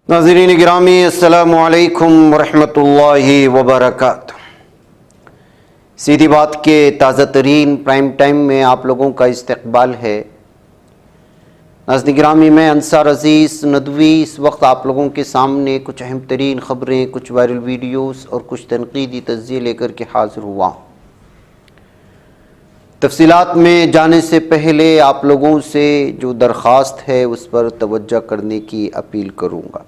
नाज़रीन गिरामी अस्सलामु अलैकुम वरहमतुल्लाहि वबरकातुह। सीधी बात के ताज़ा तरीन प्राइम टाइम में आप लोगों का इस्तकबाल है। नाज़रीन गिरामी, मैं अंसार अज़ीज़ नदवी इस वक्त आप लोगों के सामने कुछ अहम तरीन ख़बरें, कुछ वायरल वीडियोस और कुछ तनक़ीदी तज़्ज़िये लेकर के हाज़िर हुआ। तफ़सीलात में जाने से पहले आप लोगों से जो दरख्वास्त है उस पर तवज्जो करने की अपील करूँगा।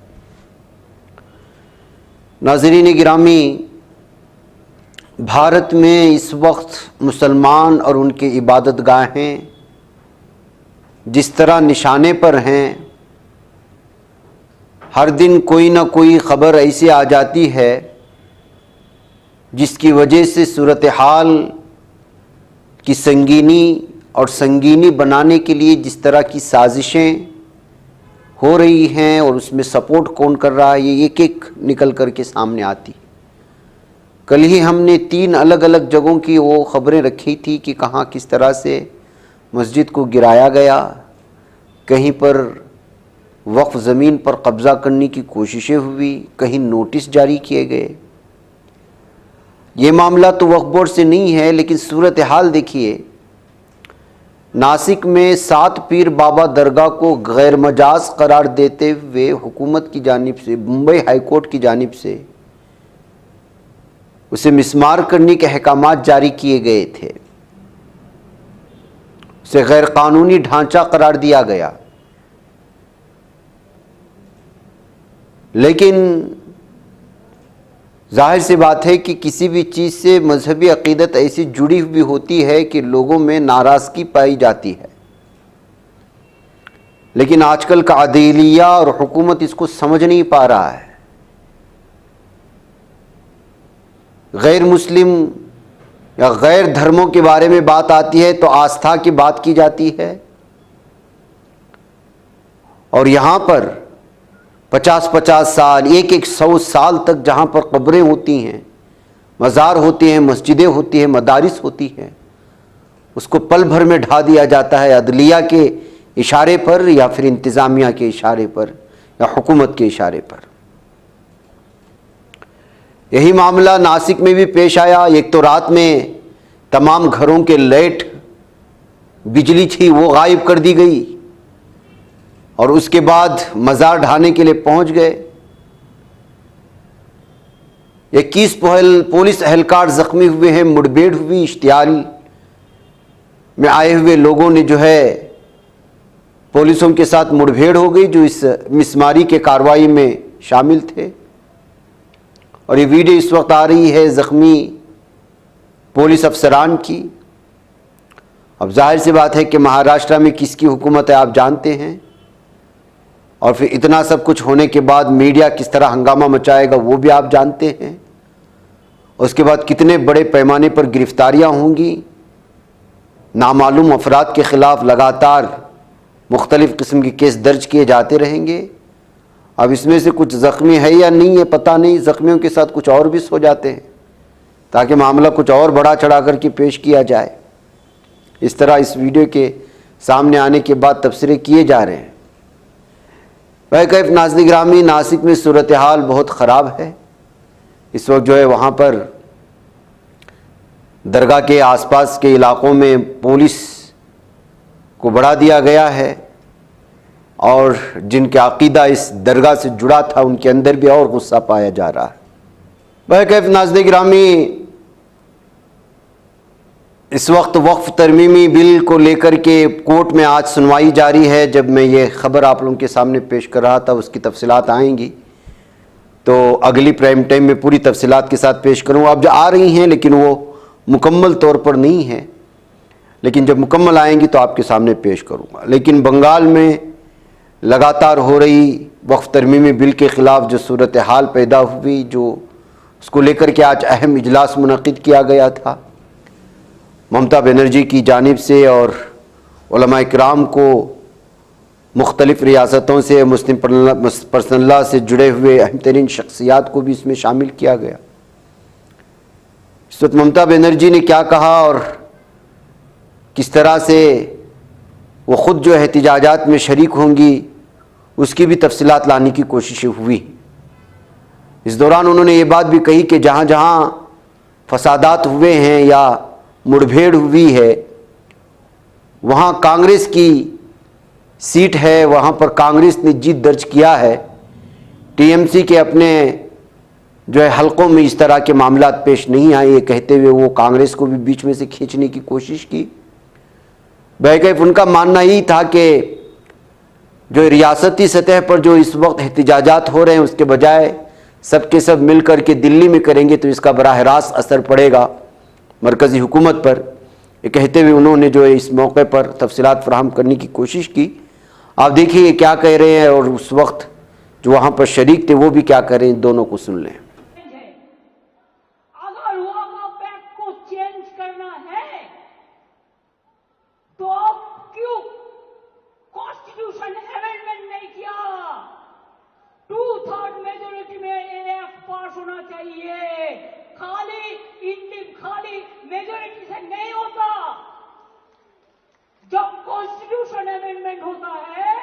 नाज़रीन गिरामी, भारत में इस वक्त मुसलमान और उनके इबादत गाहें जिस तरह निशाने पर हैं, हर दिन कोई ना कोई ख़बर ऐसी आ जाती है जिसकी वजह से सूरत हाल की संगीनी और संगीनी बनाने के लिए जिस तरह की साजिशें हो रही हैं और उसमें सपोर्ट कौन कर रहा है, ये एक एक निकल कर के सामने आती। कल ही हमने 3 अलग अलग जगहों की वो ख़बरें रखी थी कि कहाँ किस तरह से मस्जिद को गिराया गया, कहीं पर वक्फ ज़मीन पर कब्ज़ा करने की कोशिशें हुई, कहीं नोटिस जारी किए गए। ये मामला तो वक्फ बोर्ड से नहीं है, लेकिन सूरत हाल देखिए। नासिक में 7 पीर बाबा दरगाह को गैर मजाज करार देते हुए हुकूमत की जानिब से, मुंबई हाई कोर्ट की जानिब से उसे मिसमार करने के अहकामात जारी किए गए थे। उसे गैर कानूनी ढांचा करार दिया गया। लेकिन जाहिर सी बात है कि किसी भी चीज़ से मजहबी अक़ीदत ऐसी जुड़ी हुई होती है कि लोगों में नाराज़गी पाई जाती है। लेकिन आजकल का अदलिया और हुकूमत इसको समझ नहीं पा रहा है। गैर मुस्लिम या गैर धर्मों के बारे में बात आती है तो आस्था की बात की जाती है, और यहाँ पर 50-50 साल, 100 साल तक जहाँ पर कब्रें होती हैं, मज़ार होते हैं, मस्जिदें होती हैं, मदारिस होती हैं, उसको पल भर में ढा दिया जाता है अदलिया के इशारे पर या फिर इंतज़ामिया के इशारे पर या हुकूमत के इशारे पर। यही मामला नासिक में भी पेश आया। एक तो रात में तमाम घरों के लाइट, बिजली थी, वो गायब कर दी गई, और उसके बाद मज़ार ढाने के लिए पहुंच गए। 21 पुलिस एहलकार ज़ख्मी हुए हैं, मुठभेड़ हुई, इश्तियाल में आए हुए लोगों ने जो है पुलिसों के साथ मुठभेड़ हो गई, जो इस मिसमारी के कार्रवाई में शामिल थे। और ये वीडियो इस वक्त आ रही है ज़ख्मी पुलिस अफसरान की। अब जाहिर सी बात है कि महाराष्ट्र में किसकी हुकूमत है आप जानते हैं, और फिर इतना सब कुछ होने के बाद मीडिया किस तरह हंगामा मचाएगा वो भी आप जानते हैं। उसके बाद कितने बड़े पैमाने पर गिरफ्तारियां होंगी, नामालूम अफराद के ख़िलाफ़ लगातार मुख्तलिफ़ किस्म के केस दर्ज किए जाते रहेंगे। अब इसमें से कुछ ज़ख्मी है या नहीं है पता नहीं, ज़ख्मियों के साथ कुछ और भी हो जाते हैं ताकि मामला कुछ और बढ़ा चढ़ा कर के पेश किया जाए। इस तरह इस वीडियो के सामने आने के बाद तबसरे किए जा रहे हैं। वह कैफ नाज़रीन गिरामी, नासिक में सूरत हाल बहुत ख़राब है। इस वक्त जो है वहाँ पर दरगाह के आसपास के इलाक़ों में पुलिस को बढ़ा दिया गया है, और जिनके अक़ीदा इस दरगाह से जुड़ा था उनके अंदर भी और गुस्सा पाया जा रहा है। वह कैफ नाज़रीन गिरामी, इस वक्त वक्फ तरमीमी बिल को लेकर के कोर्ट में आज सुनवाई जारी है। जब मैं ये ख़बर आप लोगों के सामने पेश कर रहा था उसकी तफसीलात आएंगी तो अगली प्राइम टाइम में पूरी तफसीलात के साथ पेश करूँगा। अब जो आ रही हैं लेकिन वो मुकम्मल तौर पर नहीं है, लेकिन जब मुकम्मल आएंगी तो आपके सामने पेश करूँगा। लेकिन बंगाल में लगातार हो रही वक्फ तरमीमी बिल के ख़िलाफ़ जो सूरत हाल पैदा हुई, जो उसको लेकर के आज अहम इजलास मुनक़िद किया गया था ममता बनर्जी की जानिब से, और उलमा इकराम को मुख्तलिफ़ रियासतों से, मुस्लिम पर्सनल्ला से जुड़े हुए अहम तरीन शख्सियात को भी इसमें शामिल किया गया। इस वक्त ममता बनर्जी ने क्या कहा और किस तरह से वो ख़ुद जो एहतिजाजात में शरीक होंगी उसकी भी तफसीलात लाने की कोशिशें हुई। इस दौरान उन्होंने ये बात भी कही कि जहाँ जहाँ फसादात हुए हैं या मुठभेड़ हुई है वहाँ कांग्रेस की सीट है, वहाँ पर कांग्रेस ने जीत दर्ज किया है। टीएमसी के अपने जो है हलकों में इस तरह के मामलात पेश नहीं आए, ये कहते हुए वो कांग्रेस को भी बीच में से खींचने की कोशिश की। बहरकैफ उनका मानना ही था कि जो रियासती सतह पर जो इस वक्त एहतजाजात हो रहे हैं उसके बजाय सबके सब मिल कर के दिल्ली में करेंगे तो इसका बराह रास्त असर पड़ेगा मरकज़ी हुकूमत पर। ये कहते हुए उन्होंने जो है इस मौके पर तफसीलात फराहम करने की कोशिश की। आप देखिए क्या कह रहे हैं और उस वक्त जो वहाँ पर शरीक थे वो भी क्या कह रहे हैं, दोनों को सुन लें। अगर वागा पैक्ट को चेंज करना है तो आप क्यों कॉन्स्टिट्यूशन अमेंडमेंट नहीं किया? 2/3 मेजोरिटी में एक्ट पास होना चाहिए, खाली मेजोरिटी से नहीं होता। जब कॉन्स्टिट्यूशन अमेंडमेंट होता है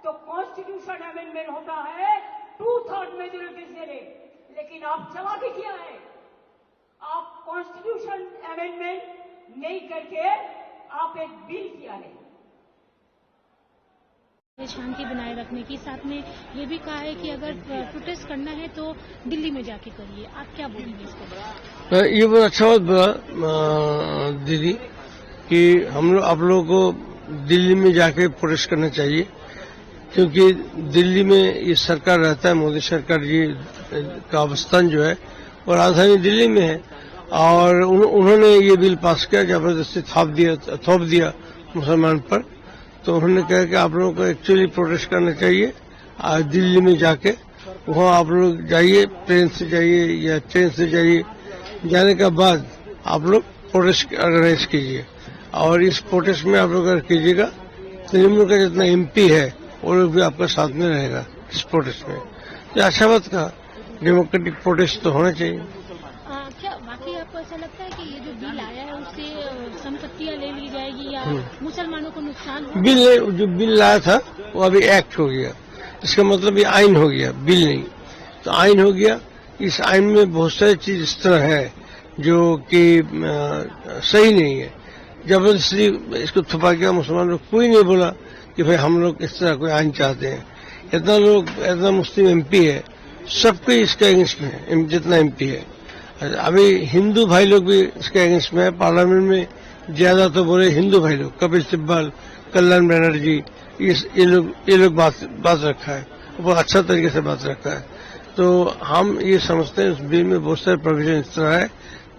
तो कॉन्स्टिट्यूशन अमेंडमेंट होता है 2/3 मेजोरिटी से, लेकिन आप चला भी किया है। आप कॉन्स्टिट्यूशन अमेंडमेंट नहीं करके आप एक बिल किया है। शांति बनाए रखने की, साथ में ये भी कहा है कि अगर प्रोटेस्ट करना है तो दिल्ली में जाके करिए। आप क्या बोलेंगे इसको? ये बहुत अच्छा बात बोला दीदी कि हम लोग आप लोगों को दिल्ली में जाके प्रोटेस्ट करना चाहिए, क्योंकि दिल्ली में ये सरकार रहता है, मोदी सरकार जी का अवस्थान जो है और राजधानी दिल्ली में है। और उन्होंने ये बिल पास किया, जबरदस्ती थोप दिया मुसलमान पर। तो उन्होंने कहा कि आप लोगों को एक्चुअली प्रोटेस्ट करना चाहिए दिल्ली में जाके। वहाँ आप लोग जाइए, प्लेन से जाइए या ट्रेन से जाइए, जाने के बाद आप लोग प्रोटेस्ट ऑर्गेनाइज कीजिए। और इस प्रोटेस्ट में आप लोग अगर कीजिएगा तो निम्न का जितना एमपी है वो लोग भी आपका साथ में रहेगा इस प्रोटेस्ट में। तो अच्छा बात कहा, डेमोक्रेटिक प्रोटेस्ट तो होना चाहिए। क्या वाकई आपको ऐसा लगता है कि ये जो बिल आया है उससे संपत्तियां ले ली जाएगी या मुसलमानों को नुकसान होगा? जो बिल लाया था वो अभी एक्ट हो गया, इसका मतलब ये आइन हो गया, बिल नहीं। तो आइन हो गया। इस आइन में बहुत सारी चीज इस तरह है जो कि सही नहीं है। जबरदस्ती इसको थपा गया मुसलमानों को। कोई नहीं बोला कि भाई हम लोग इस तरह कोई आइन चाहते हैं। इतना मुस्लिम एमपी है, सबको इसके अगेंस्ट में है, जितना एमपी है। अभी हिंदू भाई लोग भी इसके अगेंस्ट में है। पार्लियामेंट में ज्यादा तो बोले हिंदू भाई लोग, कपिल सिब्बल, कल्याण बनर्जी, ये लोग बात रखा है, बहुत अच्छा तरीके से बात रखा है। तो हम ये समझते हैं इस बिल में बहुत सारे प्रोविजन इस तरह है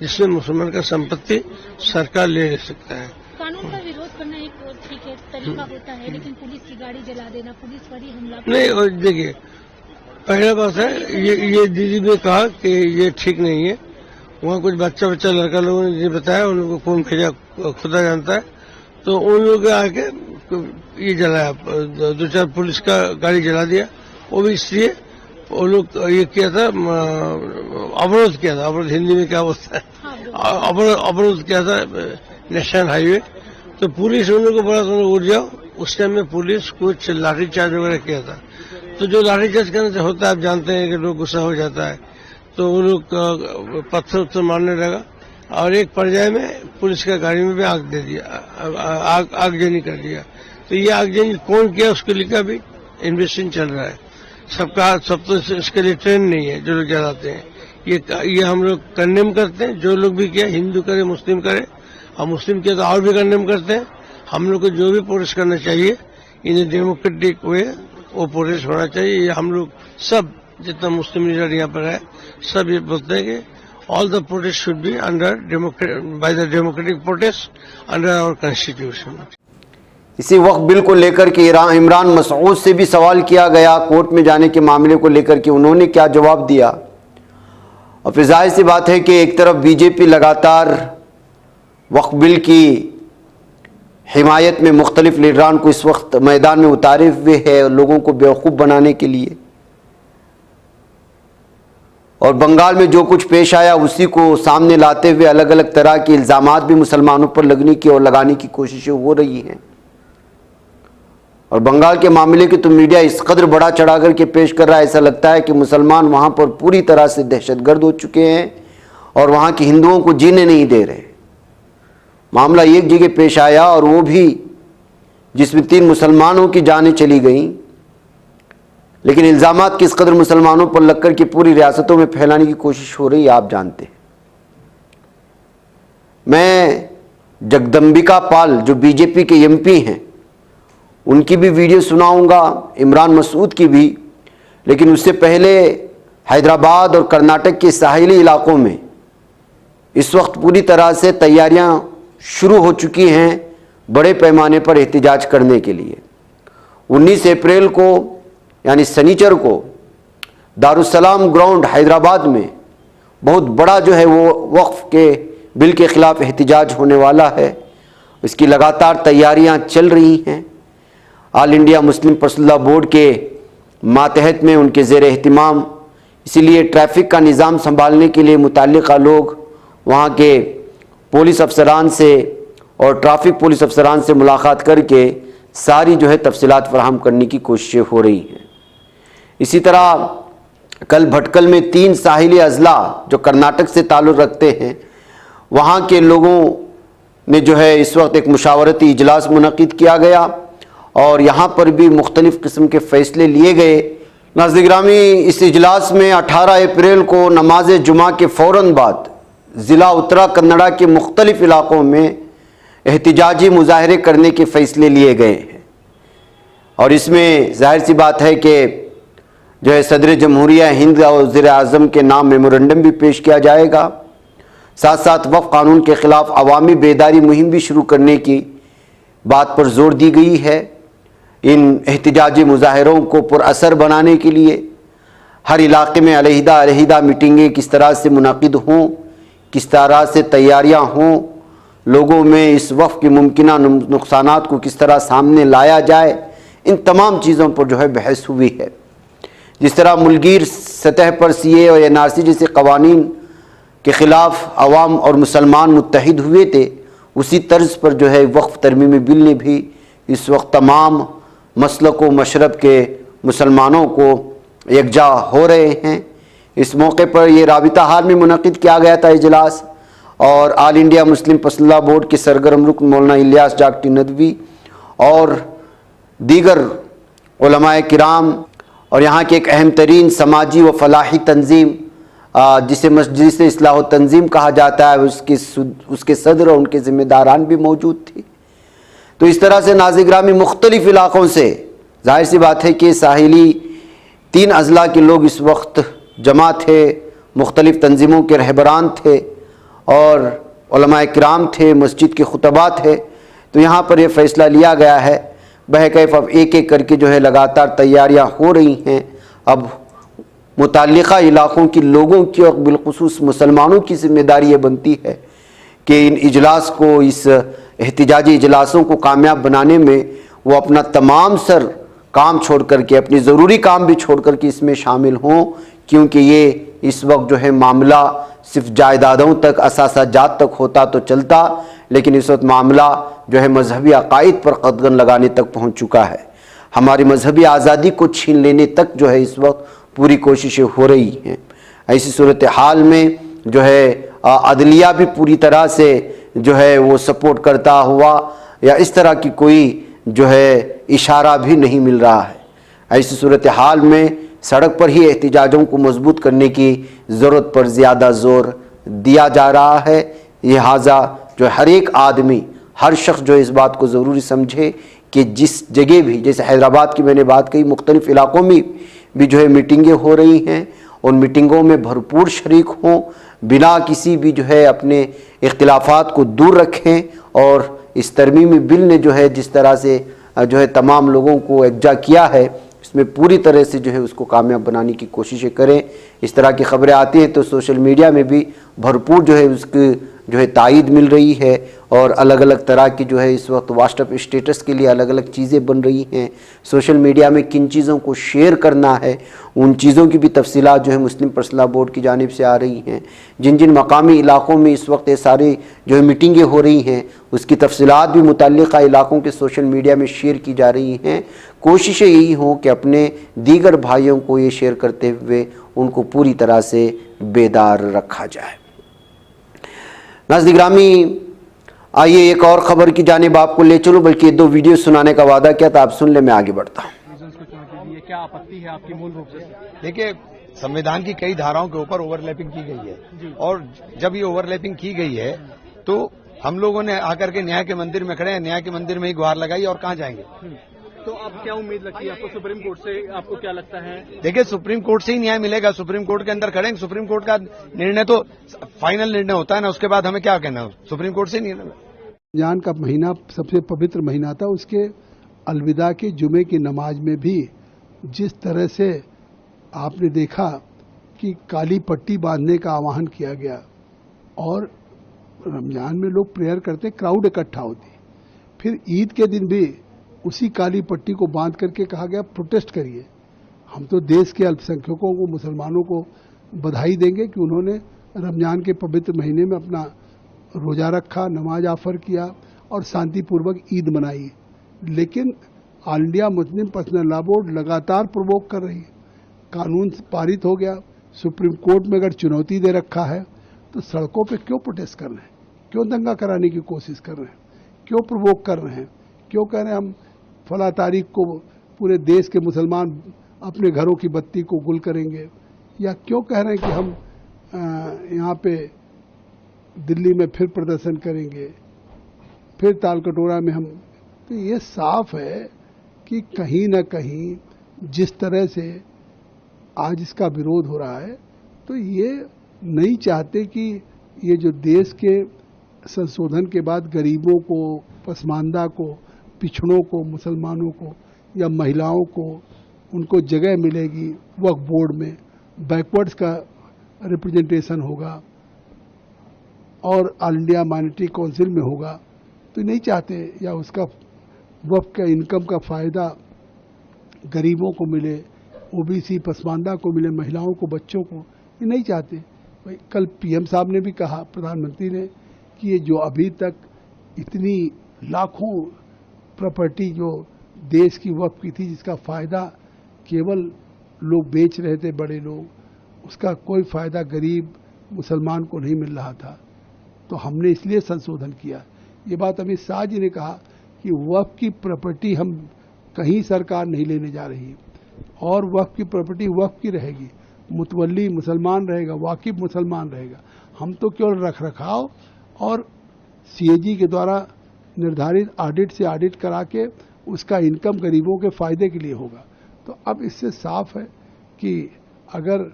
जिसमें मुसलमान का संपत्ति सरकार ले सकता है। कानून का विरोध करना एक ठीक है तरीका होता है, लेकिन पुलिस की गाड़ी जला देना, पुलिस पर ही हमला नहीं, देखिए पहला बात है ये दीदी ने कहा कि ये ठीक नहीं है। वहाँ कुछ बच्चा लड़का लोगों ने बताया, उन लोगों को कौन भेजा खुदा जानता है। तो उन लोगों आके ये जलाया, 2-4 पुलिस का गाड़ी जला दिया। वो भी इसलिए वो लोग ये किया था, अवरोध किया था। अवरोध हिंदी में क्या बोलता है, अवरोध किया था नेशनल हाईवे। तो पुलिस उन लोगों को बोला तुम लोग उठ जाओ। उस टाइम में पुलिस कुछ लाठीचार्ज वगैरह किया था। तो जो लाठीचार्ज करने से होता है, आप जानते हैं कि लोग गुस्सा हो जाता है, तो वो लोग पत्थर मारने लगा और एक पर्याय में पुलिस का गाड़ी में भी आग दे दिया, आगजनी कर दिया। तो ये आगजनी कौन किया उसके लिए का भी इन्वेस्टिगेशन चल रहा है। सब तो इसके लिए ट्रेन नहीं है जो लोग जलाते हैं। ये हम लोग कंडेम करते हैं, जो लोग भी किया, हिंदू करे मुस्लिम करे, और मुस्लिम किया तो और भी कंडेम करते हैं। हम लोग को जो भी प्रोटेस्ट करना चाहिए इन डेमोक्रेटिक वे, वो प्रोटेस्ट होना चाहिए। ये हम लोग सब जितना मुस्लिम लीडर यहाँ पर है सब ये बोलते हैं कि all the protest should be under by the democratic protest under our constitution. इसी वक्त बिल को लेकर के इमरान मसूद से भी सवाल किया गया कोर्ट में जाने के मामले को लेकर के, उन्होंने क्या जवाब दिया। और फिर जाहिर सी बात है कि एक तरफ बीजेपी लगातार वक्फ बिल की हिमायत में मुख्तलिफ लीडरान को इस वक्त मैदान में उतारे हुए है लोगों को बेवकूफ़ बनाने के लिए, और बंगाल में जो कुछ पेश आया उसी को सामने लाते हुए अलग अलग तरह के इल्ज़ामात भी मुसलमानों पर लगने की और लगाने की कोशिशें हो रही हैं। और बंगाल के मामले की तो मीडिया इस कदर बड़ा चढ़ा करके पेश कर रहा है, ऐसा लगता है कि मुसलमान वहाँ पर पूरी तरह से दहशतगर्द हो चुके हैं और वहाँ के हिंदुओं को जीने नहीं दे रहे। मामला एक जगह पेश आया और वो भी जिसमें 3 मुसलमानों की जानें चली गईं, लेकिन इल्ज़ामात किस कदर मुसलमानों पर लगकर के पूरी रियासतों में फैलाने की कोशिश हो रही है आप जानते हैं। मैं जगदम्बिका पाल जो बीजेपी के एमपी हैं उनकी भी वीडियो सुनाऊंगा, इमरान मसूद की भी, लेकिन उससे पहले हैदराबाद और कर्नाटक के साहिली इलाकों में इस वक्त पूरी तरह से तैयारियां शुरू हो चुकी हैं बड़े पैमाने पर एहतिजाज करने के लिए। 19 अप्रैल को यानी शनिचर को दारुस्सलाम ग्राउंड हैदराबाद में बहुत बड़ा जो है वो वक्फ के बिल के ख़िलाफ़ एहतिजाज होने वाला है। इसकी लगातार तैयारियां चल रही हैं। All India Muslim personal board के मातहत में उनके ज़ेर एहतिमाम, इसीलिए ट्रैफिक का निज़ाम संभालने के लिए मुतल्लिक़ा लोग वहाँ के पुलिस अफसरान से और ट्रैफिक पुलिस अफसरान से मुलाकात करके सारी जो है तफसीलात फराहम करने की कोशिशें हो रही हैं। इसी तरह कल भटकल में 3 साहिली अजला जो कर्नाटक से ताल्लुक़ रखते हैं वहाँ के लोगों ने जो है इस वक्त एक मुशावरती इजलास मुनक़िद किया गया और यहाँ पर भी मुख्तलिफ़ किस्म के फ़ैसले लिए गए। नाज़रीन गिरामी, इस इजलास में 18 अप्रैल को नमाज जुमा के फ़ौरन बाद ज़िला उत्तरा कन्नड़ा के मुख्तलिफ़ इलाक़ों में एहतिजाजी मुजाहरे करने के फ़ैसले लिए गए हैं और इसमें ज़ाहिर सी बात है कि जो है सदर जमहूरिया हिंद और वज़ीर आज़म के नाम मेमोरेंडम भी पेश किया जाएगा। साथ साथ वक्फ कानून के ख़िलाफ़ अवामी बेदारी मुहिम भी शुरू करने की बात पर जोर दी गई है। इन एहतिजाजी मुजाहरों को पुरअसर बनाने के लिए हर इलाके में अलहदा मीटिंगें किस तरह से मुनक़िद हों, किस तरह से तैयारियां हों, लोगों में इस वक्फ के मुमकिना नुकसानात को किस तरह सामने लाया जाए, इन तमाम चीज़ों पर जो है बहस हुई है। जिस तरह मुल्कीर सतह पर CA और NRC जैसे कवानीन के ख़िलाफ़ अवाम और मुसलमान मुत्तहिद हुए थे, उसी तर्ज पर जो है वक्फ तरमीमी बिल ने भी इस वक्त तमाम मसलक व मशरब के मुसलमानों को यकजा हो रहे हैं। इस मौके पर यह राबिता हाल में मुनक़िद किया गया था इजलास और all India Muslim personal board के सरगर्म रुकन मौलाना इलियास जागटी नदवी और दीगर उलमाए किराम और यहाँ के एक अहम तरीन समाजी व फलाही तंजीम जिसे मस्जिद इस्लाह व तंजीम कहा जाता है उसके सदर और उनके ज़िम्मेदारान भी मौजूद थे। तो इस तरह से नाज़रीन गिरामी मुख्तलिफ़ इलाक़ों से ज़ाहिर सी बात है कि साहिली 3 अज़ला के लोग इस वक्त जमा थे, मुख्तलिफ़ तंजीमों के रहबरान थे और उलमाए किराम थे, मस्जिद के खुतबा थे। तो यहाँ पर यह फ़ैसला लिया गया है बहकैफ़ अब एक एक करके जो है लगातार तैयारियाँ हो रही हैं। अब मुतल्लिक़ा इलाक़ों के लोगों की और बिलख़ुसूस मुसलमानों की ज़िम्मेदारी ये बनती है कि इन इजलास को, इस एहतिजाजी इजलासों को कामयाब बनाने में वो अपना तमाम सर काम छोड़ करके, अपनी ज़रूरी काम भी छोड़ करके इसमें शामिल हों, क्योंकि ये इस वक्त जो है मामला सिर्फ जायदादों तक, असासाजात तक होता तो चलता, लेकिन इस वक्त मामला जो है मजहबी अकायद पर कदगन लगाने तक पहुँच चुका है। हमारी मजहबी आज़ादी को छीन लेने तक जो है इस वक्त पूरी कोशिशें हो रही हैं। ऐसी सूरत हाल में जो है अदलिया भी पूरी तरह से जो है वो सपोर्ट करता हुआ या इस तरह की कोई जो है इशारा भी नहीं मिल रहा है। ऐसी सूरत हाल में सड़क पर ही एहतिजाजों को मजबूत करने की ज़रूरत पर ज़्यादा ज़ोर दिया जा रहा है। लिहाजा जो हर एक आदमी, हर शख्स जो इस बात को ज़रूरी समझे कि जिस जगह भी, जैसे हैदराबाद की मैंने बात कही, मुख्तलिफ़ इलाक़ों में भी जो है मीटिंगें हो रही हैं, उन मीटिंगों में भरपूर शरीक हों, बिना किसी भी जो है अपने इख्तिलाफ़ात को दूर रखें और इस तरमीमी बिल ने जो है जिस तरह से जो है तमाम लोगों को एकजा किया है, इसमें पूरी तरह से जो है उसको कामयाब बनाने की कोशिशें करें। इस तरह की ख़बरें आती हैं तो सोशल मीडिया में भी भरपूर जो है उसकी जो है तायद मिल रही है और अलग अलग तरह की जो है इस वक्त व्हाट्सएप स्टेटस के लिए अलग अलग चीज़ें बन रही हैं। सोशल मीडिया में किन चीज़ों को शेयर करना है उन चीज़ों की भी तफसीलात जो है मुस्लिम पर्सनल बोर्ड की जानिब से आ रही हैं। जिन जिन मकामी इलाक़ों में इस वक्त ये सारे जो है मीटिंगें हो रही हैं उसकी तफसीलात भी मुतल्लिक़ा इलाक़ों के सोशल मीडिया में शेयर की जा रही हैं। कोशिशें यही हों कि अपने दीगर भाइयों को ये शेयर करते हुए उनको पूरी तरह से बेदार रखा जाए। नाज़रीन गिरामी, आइए एक और ख़बर की जानिब आपको ले चलो, बल्कि दो वीडियो सुनाने का वादा किया था, आप सुन ले, मैं आगे बढ़ता हूँ। क्या आपत्ति है आपकी मूल रूप से? देखिए, संविधान की कई धाराओं के ऊपर ओवरलैपिंग की गई है और जब ये ओवरलैपिंग की गई है तो हम लोगों ने आकर के न्याय के मंदिर में खड़े हैं, न्याय के मंदिर में ही गुहार लगाई और कहाँ जाएंगे। तो अब क्या उम्मीद लगती है आपको सुप्रीम कोर्ट से? आपको क्या लगता है? देखिए, सुप्रीम कोर्ट से ही न्याय मिलेगा, सुप्रीम कोर्ट के अंदर खड़ेंगे। सुप्रीम कोर्ट का निर्णय तो फाइनल निर्णय होता है ना, उसके बाद हमें क्या कहना, सुप्रीम कोर्ट से निर्णय। रमजान का महीना सबसे पवित्र महीना था, उसके अलविदा के जुमे की नमाज में भी जिस तरह से आपने देखा कि काली पट्टी बांधने का आह्वान किया गया और रमजान में लोग प्रेयर करते, क्राउड इकट्ठा होती, फिर ईद के दिन भी उसी काली पट्टी को बांध करके कहा गया प्रोटेस्ट करिए। हम तो देश के अल्पसंख्यकों को, मुसलमानों को बधाई देंगे कि उन्होंने रमजान के पवित्र महीने में अपना रोजा रखा, नमाज ऑफर किया और शांतिपूर्वक ईद मनाई। लेकिन all India Muslim personal law board लगातार प्रोवोक कर रही है। कानून पारित हो गया, सुप्रीम कोर्ट में अगर चुनौती दे रखा है तो सड़कों पे क्यों प्रोटेस्ट कर रहे हैं, क्यों दंगा कराने की कोशिश कर रहे हैं, क्यों प्रोवोक कर रहे हैं, क्यों कह रहे हैं हम फला तारीख को पूरे देश के मुसलमान अपने घरों की बत्ती को गुल करेंगे, या क्यों कह रहे हैं कि हम यहाँ पे दिल्ली में फिर प्रदर्शन करेंगे, फिर ताल कटोरा में हम। तो ये साफ है कि कहीं ना कहीं जिस तरह से आज इसका विरोध हो रहा है तो ये नहीं चाहते कि ये जो देश के संशोधन के बाद गरीबों को, पसमानदा को, पिछड़ों को, मुसलमानों को या महिलाओं को उनको जगह मिलेगी वक्फ बोर्ड में, बैकवर्ड्स का रिप्रेजेंटेशन होगा और ऑल इंडिया माइनॉरिटी काउंसिल में होगा, तो नहीं चाहते, या उसका वक्फ का इनकम का फ़ायदा गरीबों को मिले, ओबीसी पसमानदा को मिले, महिलाओं को, बच्चों को, ये नहीं चाहते। भाई कल पीएम साहब ने भी कहा, प्रधानमंत्री ने, कि ये जो अभी तक इतनी लाखों प्रॉपर्टी जो देश की वक्फ की थी जिसका फ़ायदा केवल लोग बेच रहे थे, बड़े लोग, उसका कोई फ़ायदा गरीब मुसलमान को नहीं मिल रहा था, तो हमने इसलिए संशोधन किया। ये बात अमित शाह जी ने कहा कि वक्फ की प्रॉपर्टी हम कहीं सरकार नहीं लेने जा रही है और वक्फ की प्रॉपर्टी वक्फ की रहेगी, मुतवल्ली मुसलमान रहेगा, वाकिफ मुसलमान रहेगा। हम तो केवल रख रखाव और सीएजी के द्वारा निर्धारित ऑडिट से ऑडिट करा के उसका इनकम गरीबों के फायदे के लिए होगा। तो अब इससे साफ है कि अगर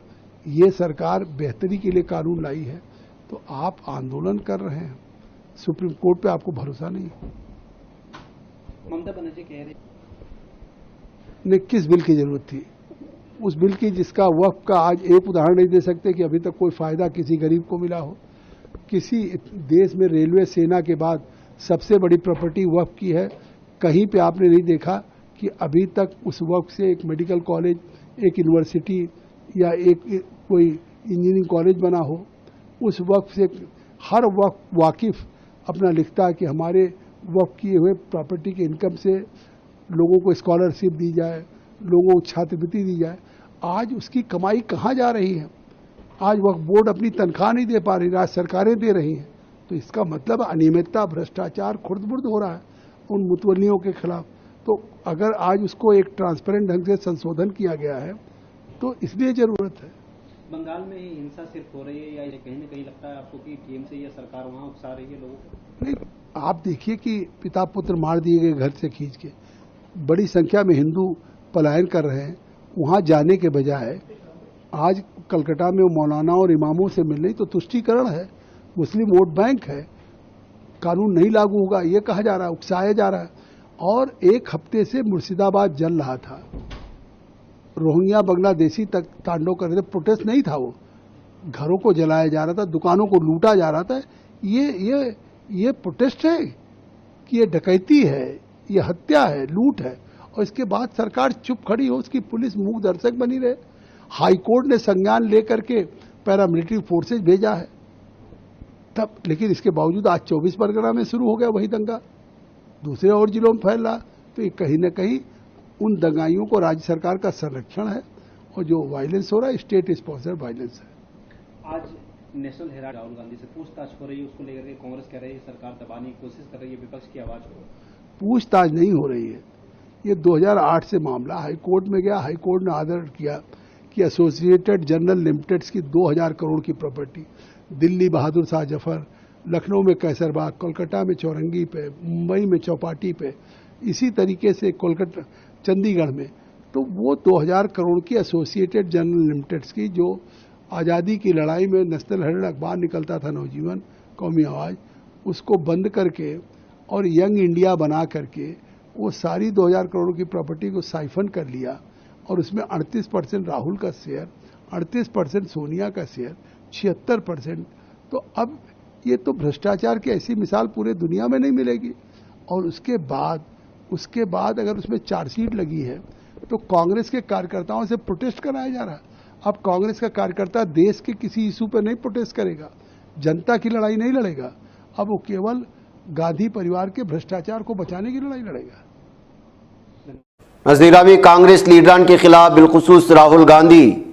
ये सरकार बेहतरी के लिए कानून लाई है तो आप आंदोलन कर रहे हैं, सुप्रीम कोर्ट पे आपको भरोसा नहीं। ममता बनर्जी कह रही ने किस बिल की जरूरत थी? उस बिल की जिसका वक्फ का आज एक उदाहरण नहीं दे सकते कि अभी तक कोई फायदा किसी गरीब को मिला हो। किसी देश में रेलवे सेना के बाद सबसे बड़ी प्रॉपर्टी वक्फ की है। कहीं पे आपने नहीं देखा कि अभी तक उस वक्फ से एक मेडिकल कॉलेज, एक यूनिवर्सिटी या एक कोई इंजीनियरिंग कॉलेज बना हो। उस वक्फ से हर वक्फ वाकिफ अपना लिखता है कि हमारे वक्फ किए हुए प्रॉपर्टी के इनकम से लोगों को स्कॉलरशिप दी जाए, लोगों को छात्रवृत्ति दी जाए। आज उसकी कमाई कहाँ जा रही है? आज वक्फ बोर्ड अपनी तनख्वाह नहीं दे पा रही, राज्य सरकारें दे रही हैं। तो इसका मतलब अनियमितता, भ्रष्टाचार खुर्द-बुर्द हो रहा है उन मुतवल्लियों के खिलाफ। तो अगर आज उसको एक ट्रांसपेरेंट ढंग से संशोधन किया गया है तो इसलिए जरूरत है। बंगाल में ही हिंसा सिर्फ हो रही है या कहीं न कहीं लगता है आपको कि टीएमसी या सरकार वहां उकसा रही है लोगों को? नहीं, आप देखिए कि पिता पुत्र मार दिए गए घर से खींच के, बड़ी संख्या में हिंदू पलायन कर रहे हैं। वहां जाने के बजाय आज कलकत्ता में मौलाना और इमामों से मिल रही तो तुष्टीकरण है, मुस्लिम वोट बैंक है, कानून नहीं लागू होगा ये कहा जा रहा है, उकसाया जा रहा है। और एक हफ्ते से मुर्शिदाबाद जल रहा था, रोहिंग्या बांग्लादेशी तक तांडव कर रहे थे। प्रोटेस्ट नहीं था, वो घरों को जलाया जा रहा था, दुकानों को लूटा जा रहा था। ये प्रोटेस्ट है कि ये डकैती है, ये हत्या है, लूट है, और इसके बाद सरकार चुप खड़ी हो, उसकी पुलिस मूक दर्शक बनी रहे। हाईकोर्ट ने संज्ञान लेकर के पैरामिलिट्री फोर्सेज भेजा है तब, लेकिन इसके बावजूद आज 24 परगना में शुरू हो गया वही दंगा, दूसरे और जिलों में फैल रहा। तो ये कहीं न कहीं उन दंगाइयों को राज्य सरकार का संरक्षण है, और जो वायलेंस हो रहा है स्टेट स्पॉन्सर्ड वायलेंस है। आज नेशनल हेराल्ड राहुल गांधी से पूछताछ हो रही है, उसको लेकर के कांग्रेस कह रही है सरकार दबाने की कोशिश कर रही है, विपक्ष की आवाज को। पूछताछ नहीं हो रही है, ये 2008 से मामला हाईकोर्ट में गया। हाईकोर्ट ने आर्डर किया कि एसोसिएटेड जनरल लिमिटेड्स की 2000 करोड़ की प्रॉपर्टी, दिल्ली बहादुर शाह जफर, लखनऊ में कैसरबाग, कोलकाता में चौरंगी पे, मुंबई में चौपाटी पे, इसी तरीके से कोलकाता चंडीगढ़ में, तो वो 2000 करोड़ की एसोसिएटेड जनरल लिमिटेड्स की, जो आज़ादी की लड़ाई में नेशनल हेराल्ड अखबार निकलता था, नवजीवन, कौमी आवाज़, उसको बंद करके और यंग इंडिया बना करके वो सारी 2000 करोड़ की प्रॉपर्टी को साइफन कर लिया, और उसमें 38% राहुल का शेयर, 38% सोनिया का शेयर, 76%। तो अब ये तो भ्रष्टाचार की ऐसी मिसाल पूरे दुनिया में नहीं मिलेगी। और उसके बाद अगर उसमें चार्जशीट लगी है तो कांग्रेस के कार्यकर्ताओं से प्रोटेस्ट कराया जा रहा है। अब कांग्रेस का कार्यकर्ता देश के किसी इशू पर नहीं प्रोटेस्ट करेगा, जनता की लड़ाई नहीं लड़ेगा, अब वो केवल गांधी परिवार के भ्रष्टाचार को बचाने की लड़ाई लड़ेगा। नज़दीरामी कांग्रेस लीडरान के खिलाफ बिलखुसूस राहुल गांधी,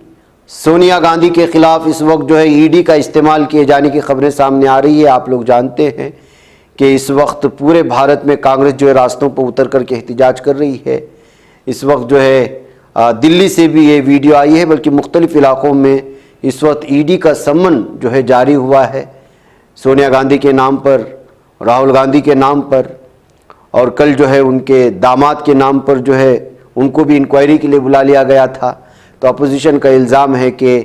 सोनिया गांधी के खिलाफ इस वक्त जो है ईडी का इस्तेमाल किए जाने की खबरें सामने आ रही है। आप लोग जानते हैं कि इस वक्त पूरे भारत में कांग्रेस जो है रास्तों पर उतर करके एहतजाज कर रही है। इस वक्त जो है दिल्ली से भी ये वीडियो आई है, बल्कि मुख्तलिफ इलाकों में इस वक्त ईडी का सम्मन जो है जारी हुआ है सोनिया गांधी के नाम पर, राहुल गांधी के नाम पर, और कल जो है उनके दामाद के नाम पर जो है उनको भी इंक्वायरी के लिए बुला लिया गया था। तो अपोजिशन का इल्ज़ाम है कि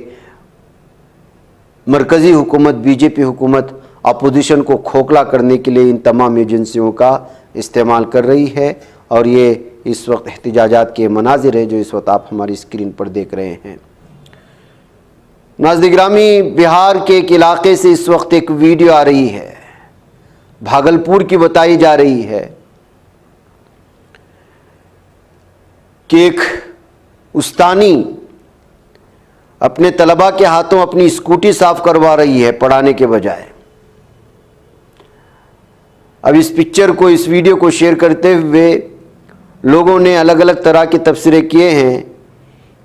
मरकज़ी हुकूमत, बीजेपी हुकूमत अपोजिशन को खोखला करने के लिए इन तमाम एजेंसियों का इस्तेमाल कर रही है, और ये इस वक्त एहतजाजात के मनाजिर है जो इस वक्त आप हमारी स्क्रीन पर देख रहे हैं। नाज़रीन, बिहार के एक इलाके से इस वक्त एक वीडियो आ रही है, भागलपुर की बताई जा रही है कि एक उस्तानी अपने तलबा के हाथों अपनी स्कूटी साफ करवा रही है पढ़ाने के बजाय। अब इस पिक्चर को, इस वीडियो को शेयर करते हुए लोगों ने अलग अलग तरह के तबसरे किए हैं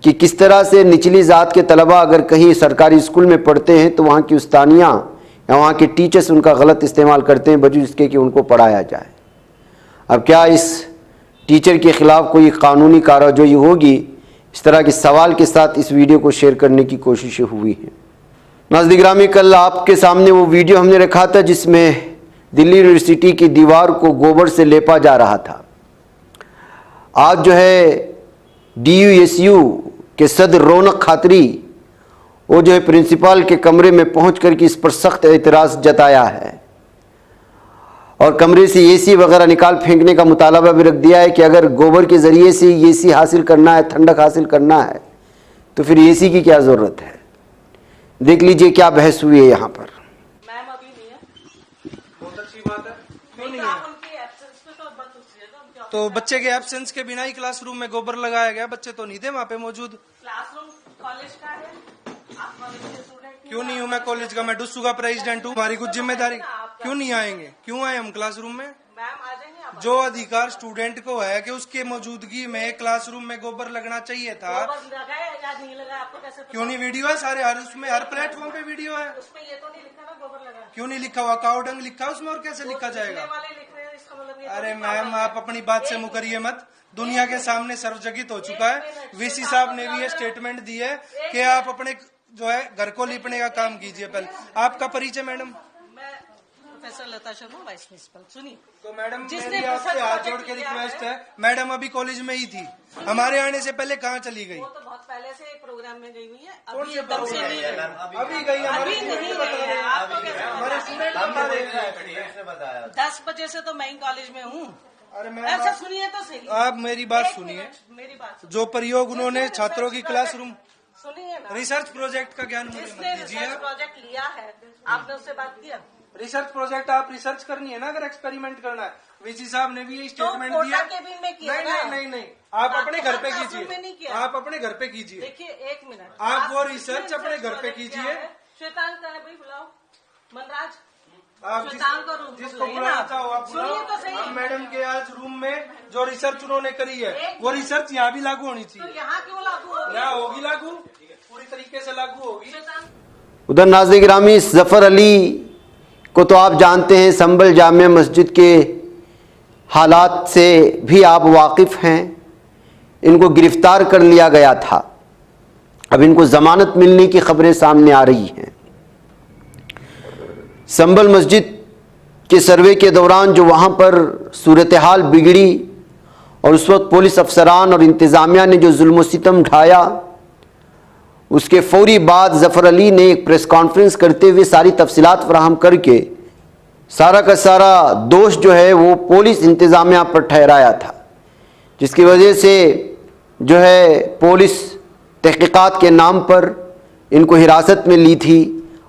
कि किस तरह से निचली ज़ात के तलबा अगर कहीं सरकारी स्कूल में पढ़ते हैं तो वहाँ की उस्तानियाँ या वहाँ के टीचर्स उनका गलत इस्तेमाल करते हैं बजाय इसके कि उनको पढ़ाया जाए। अब क्या इस टीचर के ख़िलाफ़ कोई कानूनी कार्रवाई होगी? इस तरह के सवाल के साथ इस वीडियो को शेयर करने की कोशिशें हुई हैं। नाज़रीन, कल आपके सामने वो वीडियो हमने रखा था जिसमें दिल्ली यूनिवर्सिटी की दीवार को गोबर से लेपा जा रहा था। आज जो है DUSU के सदर रौनक खातरी, वो जो है प्रिंसिपल के कमरे में पहुंच करके इस पर सख्त एतराज़ जताया है, और कमरे से AC वगैरह निकाल फेंकने का मुतालबा भी रख दिया है कि अगर गोबर के ज़रिए से AC हासिल करना है, ठंडक हासिल करना है, तो फिर AC की क्या ज़रूरत है। देख लीजिए क्या बहस हुई है यहाँ पर। मैम अभी नहीं है, बहुत अच्छी बात है, क्यों नहीं आप है? उनकी एब्सेंस में तो बंद हो जाएगा। तो बच्चे के एब्सेंस के बिना ही क्लासरूम में गोबर लगाया गया, बच्चे तो नहीं थे वहाँ पे मौजूद। क्लासरूम कॉलेज का है, आप कॉलेज के स्टूडेंट क्यों नहीं हूँ मैं कॉलेज का, मैं डुस्सू का प्रेसिडेंट हूँ। हमारी कुछ जिम्मेदारी, क्यों नहीं आएंगे? क्यों आए हम क्लासरूम में? मैम आ जाएंगे आप। जो अधिकार स्टूडेंट को है कि उसके मौजूदगी में क्लासरूम में गोबर लगना चाहिए था। गोबर लगाए या नहीं लगाए आपको कैसे पता? क्यों नहीं? वीडियो है सारे, हर उसमें हर प्लेटफॉर्म पे वीडियो है। उसमें ये तो नहीं लिखा ना गोबर लगा। क्यों नहीं लिखा हुआ? काउडंग लिखा है उसमें, और कैसे लिखा जाएगा? लिखने वाले लिख रहे हैं, इसका मतलब ये तो अरे नहीं मैम, पागल आप है। अपनी बात से मुकरिए मत। दुनिया के सामने सर्वजगित हो चुका है। VC साहब ने भी ये स्टेटमेंट दी है कि आप अपने जो है घर को लिपने का काम कीजिए। पहले आपका परिचय मैडम। मैं प्रोफेसर लता शर्मा, वाइस प्रिंसिपल। सुनिए, तो मैडम जिसने मेरी आपसे रिसर्च हाथ प्रोजेक्ट जोड़ के किया रिक्वेस्ट है, है, मैडम अभी कॉलेज में ही थी, हमारे आने से पहले कहाँ चली गई? वो तो बहुत पहले से एक प्रोग्राम में गई हुई है, कौन अभी से एकदम से प्रोग्राम नहीं में? गई। अभी गई, हमारे अभी नहीं गई है, आपको कैसे हमारे स्टूडेंट बता रहे हैं। 10 बजे से तो मैं ही कॉलेज में हूँ। अरे मैम, ऐसा सुनिए तो सही। आप मेरी बात एक सुनिए। मिनट, मेरी बात सुनिए। जो प्रयोग उन्होंने छात्रों की क्लासरूम, सुनिए ना, रिसर्च प्रोजेक्ट का ज्ञान मुझे जिसने मत दीजिए। रिसर्च प्रोजेक्ट लिया है आपने उससे बात किया? रिसर्च प्रोजेक्ट आप रिसर्च करनी है ना, अगर एक्सपेरिमेंट करना है। वीसी साहब ने भी ये स्टेटमेंट तो दिया। कोटा केबिन में किया नहीं ना? नहीं नहीं नहीं, आप अपने घर पे क्लासरूम में नहीं कीजिए, किया। आप अपने घर पे कीजिए। देखिए एक मिनट, आप वो जिसने रिसर्च अपने घर पे प्रोजेक्ट कीजिए। किया है, श्वेतांग का है भाई, बुलाओ मनराज, आप श्वेतांग का रूम जिसको बुलाइए बुलाना ना। चाहो आप सुनिए तो सही। हम मैडम के आज रूम में जो रिसर्च उन्होंने करी है वो रिसर्च यहाँ भी लागू होनी तो चाहिए। यहाँ क्यों लागू हो गया? यहाँ होगी लागू, पूरी तरीके से लागू होगी। श्वेतांग उधर नाज़रीन गिरामी, ज़फ़र अली को तो आप जानते हैं, संभल जामिया मस्जिद के हालात से भी आप वाकिफ़ हैं। इनको गिरफ्तार कर लिया गया था, अब इनको ज़मानत मिलने की खबरें सामने आ रही हैं। संभल मस्जिद के सर्वे के दौरान जो वहाँ पर सूरत हाल बिगड़ी और उस वक्त पुलिस अफसरान और इंतज़ामिया ने जो जुल्म सितम ढाया, उसके फौरी बाद ज़फ़र अली ने एक प्रेस कॉन्फ्रेंस करते हुए सारी तफसीलात फराहम करके सारा का सारा दोष जो है वो पुलिस इंतज़ामिया पर ठहराया था, जिसकी वजह से जो है पुलिस तहक़ीक़ात के नाम पर इनको हिरासत में ली थी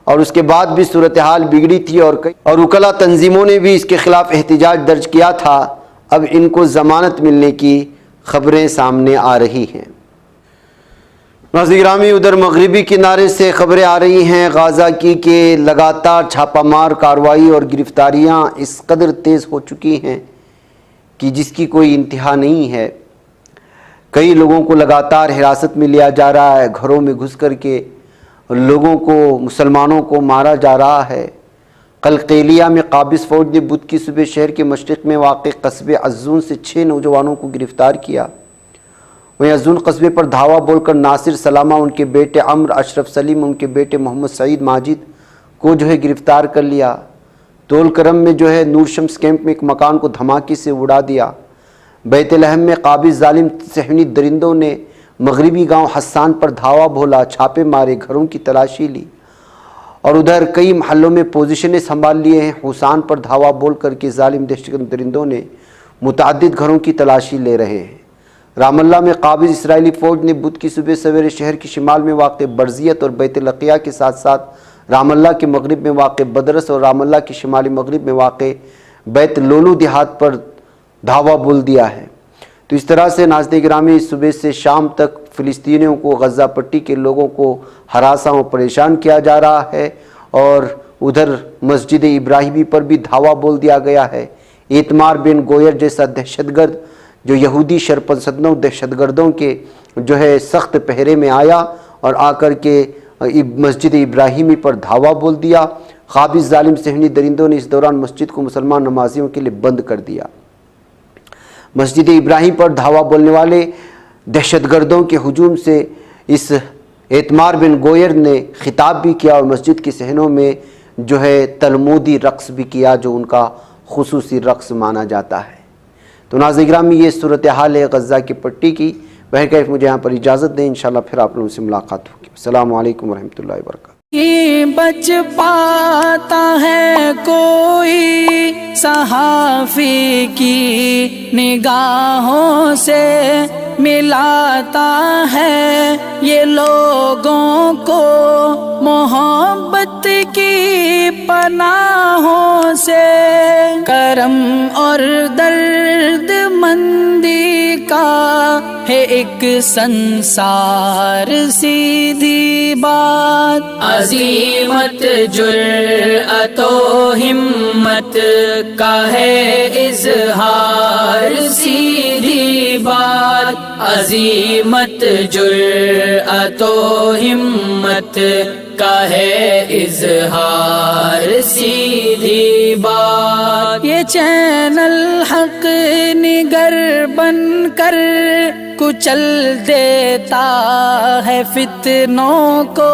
और उसके बाद भी सूरत हाल बिगड़ी थी और उकला तंजीमों ने भी इसके ख़िलाफ़ एहतिजाज दर्ज किया था। अब इनको ज़मानत मिलने की खबरें सामने आ रही हैं। नाज़रीन गिरामी, उधर मगरिबी किनारे से खबरें आ रही हैं गाज़ा की कि लगातार छापामार कार्रवाई और गिरफ्तारियां इस कदर तेज़ हो चुकी हैं कि जिसकी कोई इंतहा नहीं है। कई लोगों को लगातार हिरासत में लिया जा रहा है, घरों में घुस कर के लोगों को, मुसलमानों को मारा जा रहा है। कल केलिया में काबिज़ फ़ौज ने बुध की सुबह शहर के मशरिक़ में वाक़ कस्बे अज़्ज़ून से 6 नौजवानों को गिरफ़्तार किया। वहीं अज़्ज़ून कस्बे पर धावा बोलकर नासिर सलामा, उनके बेटे अम्र, अशरफ सलीम, उनके बेटे मोहम्मद सईद माजिद को जो है गिरफ़्तार कर लिया। तोल करम में जो है नूर शम्स कैंप में एक मकान को धमाके से उड़ा दिया। बैतलहम में काबिज़ जालिम सहनी दरिंदों ने मगरिबी गांव हस्सान पर धावा बोला, छापे मारे, घरों की तलाशी ली और उधर कई महलों में पोजीशनें संभाल लिए हैं। हुसान पर धावा बोल करके जालिम दहशतगर्द दरिंदों ने मुतअद्दिद घरों की तलाशी ले रहे हैं। रामल्ला में काबिज़ इसराइली फ़ौज ने बुध की सुबह सवेरे शहर के शिमाल में वाक़ बरजियत और बैतलकिया के साथ साथ रामल्ला के मगरिब में वाक़ बदरस और रामल्ला के शिमाली मगरिब में वाक़ बैत लोलू देहात पर धावा बोल दिया है। तो इस तरह से नाज़रीन गिरामी, सुबह से शाम तक फ़िलिस्तीनियों को, गज़ा पट्टी के लोगों को हरासा और परेशान किया जा रहा है और उधर मस्जिद इब्राहिमी पर भी धावा बोल दिया गया है। एतमार बिन गोयर जैसा दहशतगर्द जो यहूदी शरपसंदों दहशतगर्दों के जो है सख्त पहरे में आया और आकर के मस्जिद इब्राहिमी पर धावा बोल दिया। काबिज़ जालिम सहनी दरिंदों ने इस दौरान मस्जिद को मुसलमान नमाजियों के लिए बंद कर दिया। मस्जिद इब्राहिम पर धावा बोलने वाले दहशतगर्दों के हुजूम से इस एतमार बिन गोयर ने खिताब भी किया और मस्जिद के सहनों में जो है तलमूदी रक़्स भी किया, जो उनका खुसूसी रक़्स माना जाता है। तो नाज़रीन गिरामी, ये सूरत हाल है गज़ा की पट्टी की। वह कैफ मुझे यहाँ पर इजाज़त दें, इंशाअल्लाह फिर आप लोगों से मुलाकात होगी। अस्सलामु अलैकुम वरहमतुल्लाहि वबरकातुहू। बच पाता है कोई सहाफ़ी की निगाहों से, मिलाता है ये लोगों को मोहब्बत की पनाहों से। करम और दर्द मंदी का है एक संसार, सीधी बात अज़ीमत जुर्अतो हिम्मत का है इज़हार, सीधी बात अज़ीमत जुर्अतो हिम्मत का है इज़हार, सीधी बात। ये चैनल हक निगर बनकर कुचल देता है फितनों को,